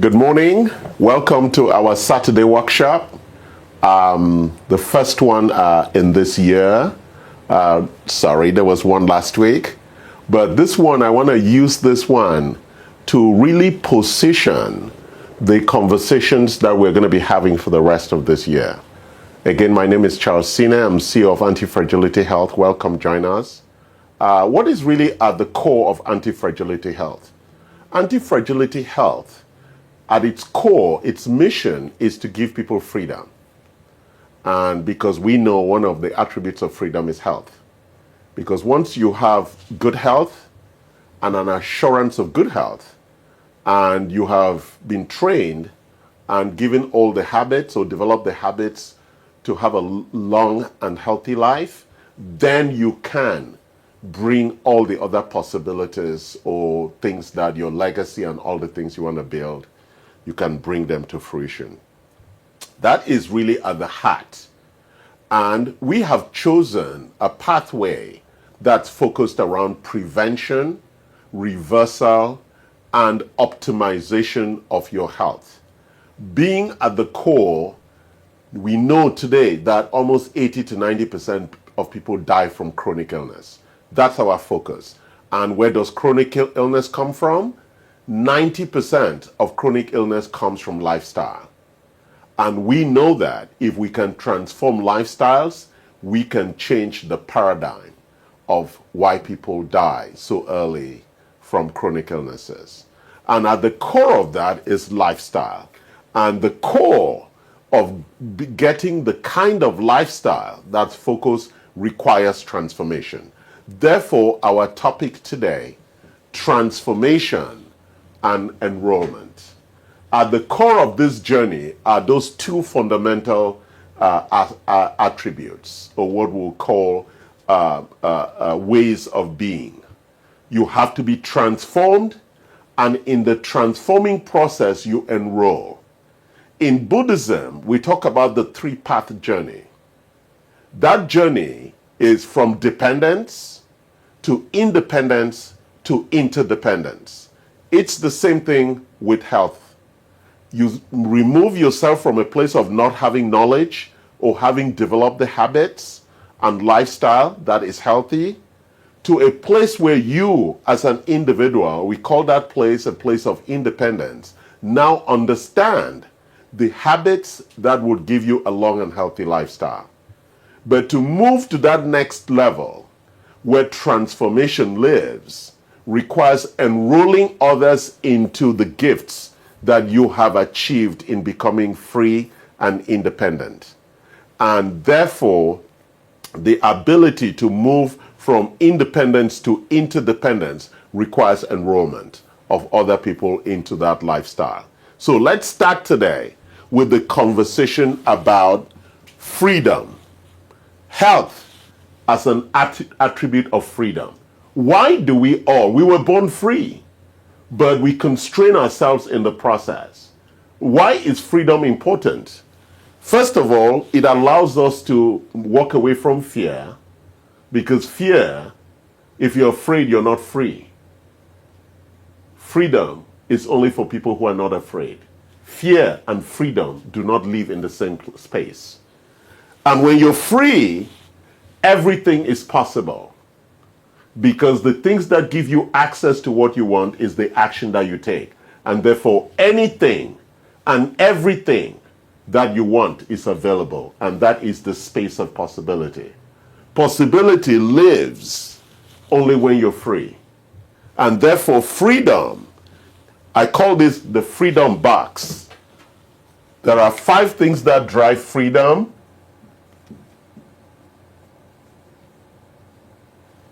Good morning. Welcome to our Saturday workshop. The first one in this year. Sorry, there was one last week. But this one, I want to use this one to really position the conversations that we're going to be having for the rest of this year. Again, my name is Charles Sina. I'm CEO of Anti-Fragility Health. Welcome, join us. What is really at the core of Anti-Fragility Health? Anti-Fragility Health, at its core, its mission is to give people freedom. And because we know one of the attributes of freedom is health. Because once you have good health and an assurance of good health, and you have been trained and given all the habits or developed the habits to have a long and healthy life, then you can bring all the other possibilities or things that your legacy and all the things you want to build, you can bring them to fruition. That is really at the heart. And we have chosen a pathway that's focused around prevention, reversal, and optimization of your health. Being at the core, we know today that almost 80 to 90% of people die from chronic illness. That's our focus. And where does chronic illness come from? 90% of chronic illness comes from lifestyle. And we know that if we can transform lifestyles, we can change the paradigm of why people die so early from chronic illnesses. And at the core of that is lifestyle. And the core of getting the kind of lifestyle that's focused requires transformation. Therefore, our topic today, transformation and enrollment. At the core of this journey are those two fundamental attributes, or what we'll call ways of being. You have to be transformed, and in the transforming process, you enroll. In Buddhism, we talk about the three-path journey. That journey is from dependence to independence to interdependence. It's the same thing with health. You remove yourself from a place of not having knowledge or having developed the habits and lifestyle that is healthy to a place where you, as an individual, we call that place a place of independence, now understand the habits that would give you a long and healthy lifestyle. But to move to that next level where transformation lives requires enrolling others into the gifts that you have achieved in becoming free and independent. And therefore, the ability to move from independence to interdependence requires enrollment of other people into that lifestyle. So let's start today with the conversation about freedom, health as an attribute of freedom. Why do we were born free, but we constrain ourselves in the process. Why is freedom important? First of all, it allows us to walk away from fear, because fear, if you're afraid, you're not free. Freedom is only for people who are not afraid. Fear and freedom do not live in the same space. And when you're free, everything is possible. Because the things that give you access to what you want is the action that you take. And therefore, anything and everything that you want is available. And that is the space of possibility. Possibility lives only when you're free. And therefore, freedom, I call this the freedom box. There are 5 things that drive freedom.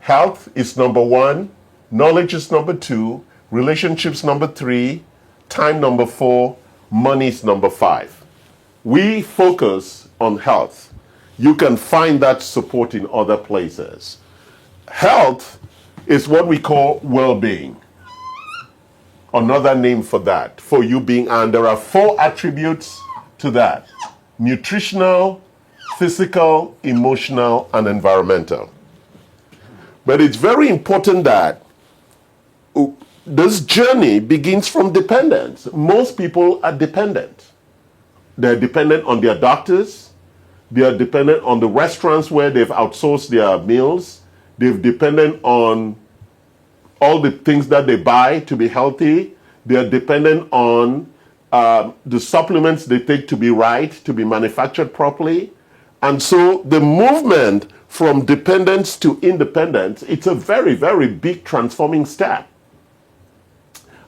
Health is number 1, knowledge is number 2, relationships number 3, time number 4, money is number 5. We focus on health. You can find that support in other places. Health is what we call well-being. Another name for that, for you being, and there are 4 attributes to that: nutritional, physical, emotional, and environmental. But it's very important that this journey begins from dependence. Most people are dependent. They're dependent on their doctors. They are dependent on the restaurants where they've outsourced their meals. They're dependent on all the things that they buy to be healthy. They are dependent on the supplements they take to be right, to be manufactured properly. And so the movement from dependence to independence, it's a very, very big transforming step.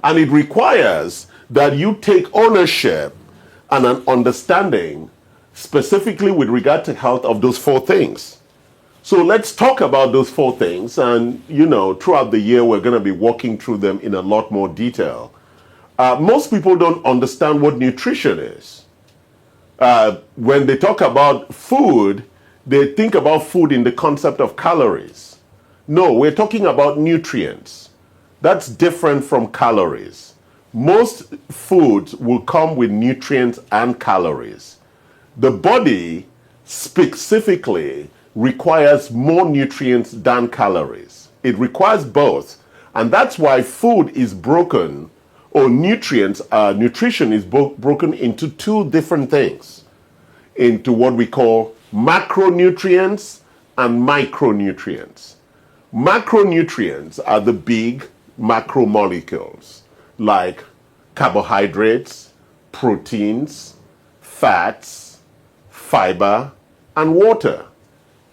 And it requires that you take ownership and an understanding specifically with regard to health of those four things. So let's talk about those four things. And, throughout the year, we're going to be walking through them in a lot more detail. Most people don't understand what nutrition is. When they talk about food, they think about food in the concept of calories. No, we're talking about nutrients. That's different from calories. Most foods will come with nutrients and calories. The body specifically requires more nutrients than calories. It requires both. And that's why food is broken, or nutrition is broken into two different things. Into what we call macronutrients and micronutrients. Macronutrients are the big macromolecules like carbohydrates, proteins, fats, fiber, and water.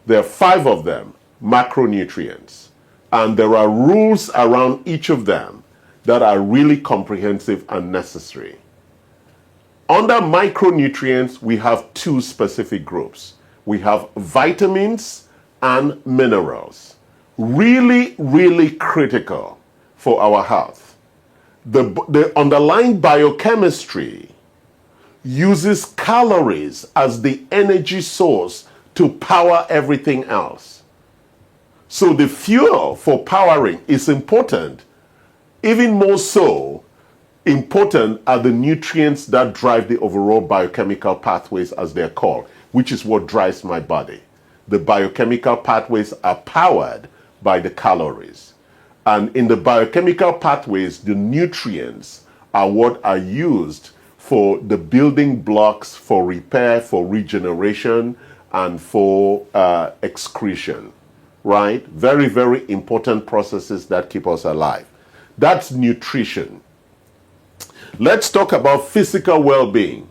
There are 5 of them, macronutrients. And there are rules around each of them that are really comprehensive and necessary. Under micronutrients, we have 2 specific groups. We have vitamins and minerals. Really, really critical for our health. The underlying biochemistry uses calories as the energy source to power everything else. So the fuel for powering is important. Even more so, important are the nutrients that drive the overall biochemical pathways, as they're called, which is what drives my body. The biochemical pathways are powered by the calories. And in the biochemical pathways, the nutrients are what are used for the building blocks for repair, for regeneration, and for excretion, right? Very, very important processes that keep us alive. That's nutrition. Let's talk about physical well-being.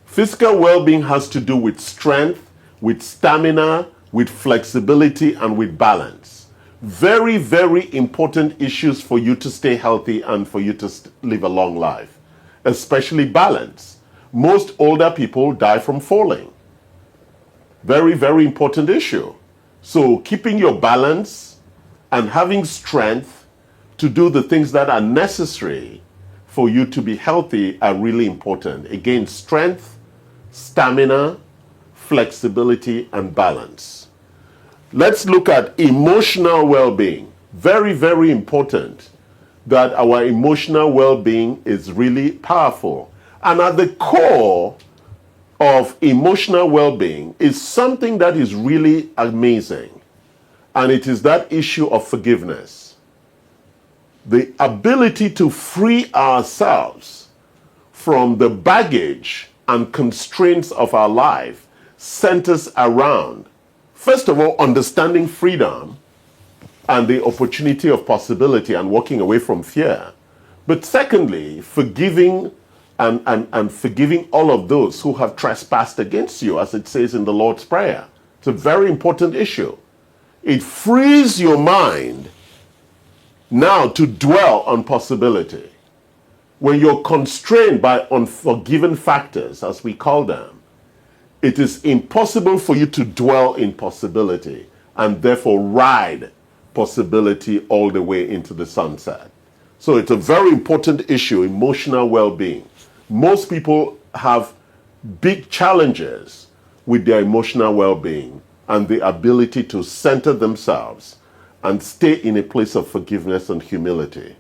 Physical well-being has to do with strength, with stamina, with flexibility, and with balance. Very, very important issues for you to stay healthy and for you to live a long life, especially balance. Most older people die from falling. Very, very important issue. So keeping your balance and having strength to do the things that are necessary for you to be healthy are really important. Again, strength, stamina, flexibility, and balance. Let's look at emotional well-being. Very, very important that our emotional well-being is really powerful. And at the core of emotional well-being is something that is really amazing. And it is that issue of forgiveness. The ability to free ourselves from the baggage and constraints of our life centers around, first of all, understanding freedom and the opportunity of possibility and walking away from fear. But secondly, forgiving and forgiving all of those who have trespassed against you, as it says in the Lord's Prayer. It's a very important issue. It frees your mind now to dwell on possibility. When you're constrained by unforgiven factors, as we call them, it is impossible for you to dwell in possibility and therefore ride possibility all the way into the sunset. So it's a very important issue, emotional well-being. Most people have big challenges with their emotional well-being and the ability to center themselves and stay in a place of forgiveness and humility.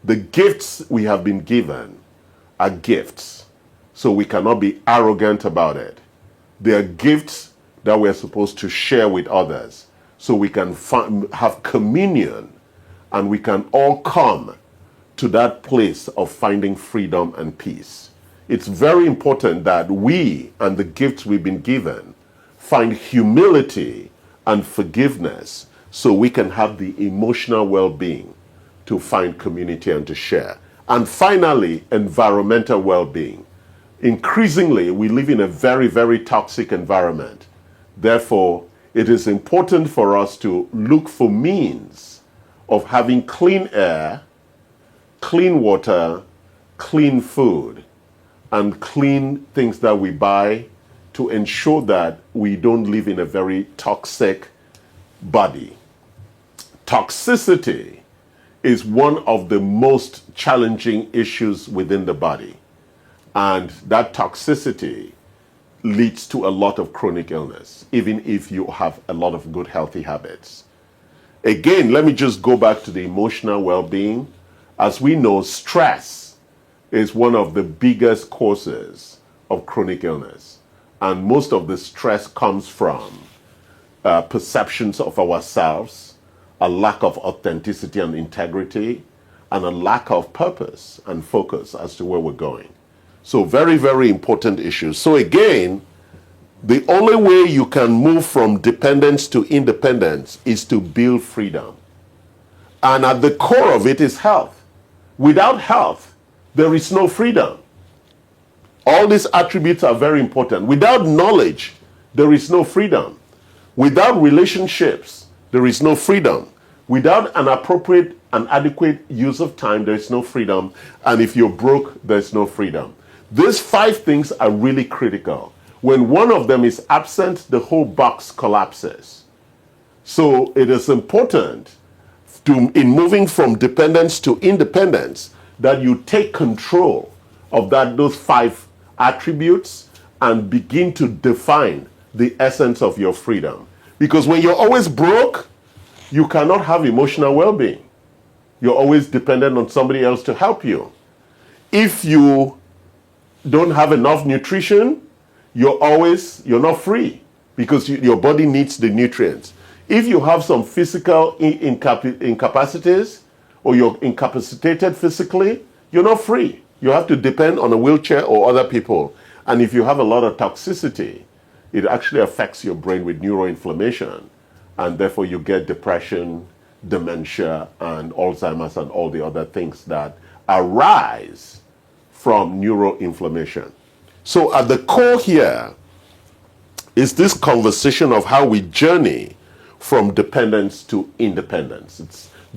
The gifts we have been given are gifts, so we cannot be arrogant about it. They are gifts that we're supposed to share with others, so we can have communion and we can all come to that place of finding freedom and peace. It's very important that we and the gifts we've been given find humility and forgiveness so we can have the emotional well-being to find community and to share. And finally, environmental well-being. Increasingly, we live in a very, very toxic environment. Therefore, it is important for us to look for means of having clean air, clean water, clean food, and clean things that we buy to ensure that we don't live in a very toxic body. Toxicity is one of the most challenging issues within the body. And that toxicity leads to a lot of chronic illness, even if you have a lot of good healthy habits. Again, let me just go back to the emotional well-being. As we know, stress is one of the biggest causes of chronic illness. And most of the stress comes from perceptions of ourselves, a lack of authenticity and integrity, and a lack of purpose and focus as to where we're going. So very, very important issues. So again, the only way you can move from dependence to independence is to build freedom. And at the core of it is health. Without health, there is no freedom. All these attributes are very important. Without knowledge, there is no freedom. Without relationships, there is no freedom. Without an appropriate and adequate use of time, there is no freedom. And if you're broke, there's no freedom. These 5 things are really critical. When one of them is absent, the whole box collapses. So it is important in moving from dependence to independence that you take control of those 5 attributes and begin to define the essence of your freedom. Because when you're always broke, you cannot have emotional well-being. You're always dependent on somebody else to help you. If you don't have enough nutrition, you're not free because your body needs the nutrients. If you have some physical incapacities or you're incapacitated physically, you're not free. You have to depend on a wheelchair or other people. And if you have a lot of toxicity, it actually affects your brain with neuroinflammation. And therefore you get depression, dementia, and Alzheimer's and all the other things that arise from neuroinflammation. So at the core here is this conversation of how we journey from dependence to independence. It's